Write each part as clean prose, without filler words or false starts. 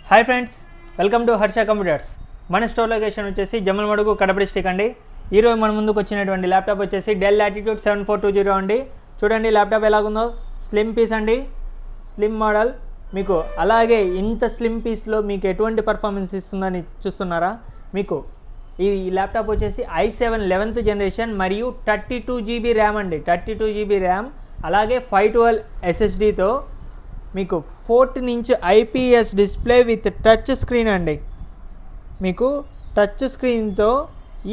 Hi friends, welcome to Harsha computers. మన store location వచ్చేసి Jammalamadugu Kadapa district అండి. ఈరోజు మన ముందుకు వచ్చినటువంటి ల్యాప్టాప్ వచ్చేసి డెల్ లాటిట్యూడ్ 7420 అండి. చూడండి ల్యాప్టాప్ ఎలాగుందో, స్లిమ్ పీస్ అండి, స్లిమ్ మోడల్. మీకు అలాగే ఇంత స్లిమ్ పీస్లో మీకు ఎటువంటి పర్ఫార్మెన్స్ ఇస్తుందని చూస్తున్నారా? మీకు ఈ ల్యాప్టాప్ వచ్చేసి i7 11th జనరేషన్ మరియు 32 GB ర్యామ్ అండి, 32 GB ర్యామ్, అలాగే 512 SSDతో మీకు 14 inch IPS display with touch screen అండి. మీకు టచ్ స్క్రీన్తో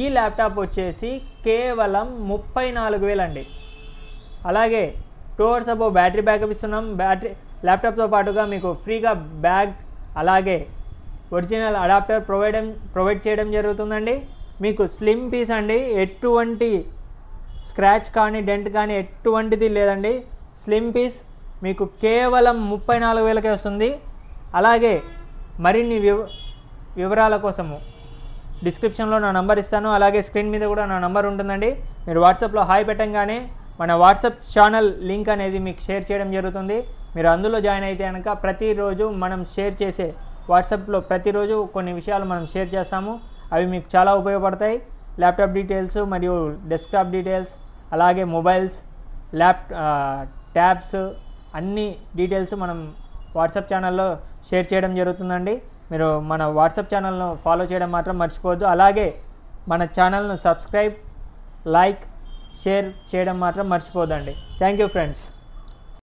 ఈ ల్యాప్టాప్ వచ్చేసి కేవలం 34,000 అండి. అలాగే 2 hours అబౌ బ్యాటరీ బ్యాకప్ ఇస్తున్నాం. ల్యాప్టాప్తో పాటుగా మీకు ఫ్రీగా బ్యాగ్ అలాగే ఒరిజినల్ అడాప్టర్ ప్రొవైడ్ చేయడం జరుగుతుందండి. మీకు స్లిమ్ పీస్ అండి, ఎటువంటి స్క్రాచ్ కానీ డెంట్ కానీ ఎటువంటిది లేదండి. స్లిమ్ పీస్ మీకు కేవలం 34,000కే వస్తుంది. అలాగే మరిన్ని వివరాల కోసము డిస్క్రిప్షన్లో నా నంబర్ ఇస్తాను, అలాగే స్క్రీన్ మీద కూడా నా నంబర్ ఉంటుందండి. మీరు వాట్సాప్లో హాయ్ పెట్టంగానే మన వాట్సాప్ ఛానల్ లింక్ అనేది మీకు షేర్ చేయడం జరుగుతుంది. మీరు అందులో జాయిన్ అయితే కనుక ప్రతిరోజు మనం షేర్ చేసే వాట్సాప్లో ప్రతిరోజు కొన్ని విషయాలు మనం షేర్ చేస్తాము. అవి మీకు చాలా ఉపయోగపడతాయి. ల్యాప్టాప్ డీటెయిల్స్ మరియు డెస్క్టాప్ డీటెయిల్స్, అలాగే మొబైల్స్, ట్యాబ్స్ అన్ని డీటెయిల్స్ మనం వాట్సాప్ ఛానల్లో షేర్ చేయడం జరుగుతుందండి. మీరు మన వాట్సాప్ ఛానల్ను ఫాలో చేయడం మాత్రం మర్చిపోవద్దు. అలాగే మన ఛానల్ను సబ్స్క్రైబ్, లైక్, షేర్ చేయడం మాత్రం మర్చిపోద్దండి. Thank you friends.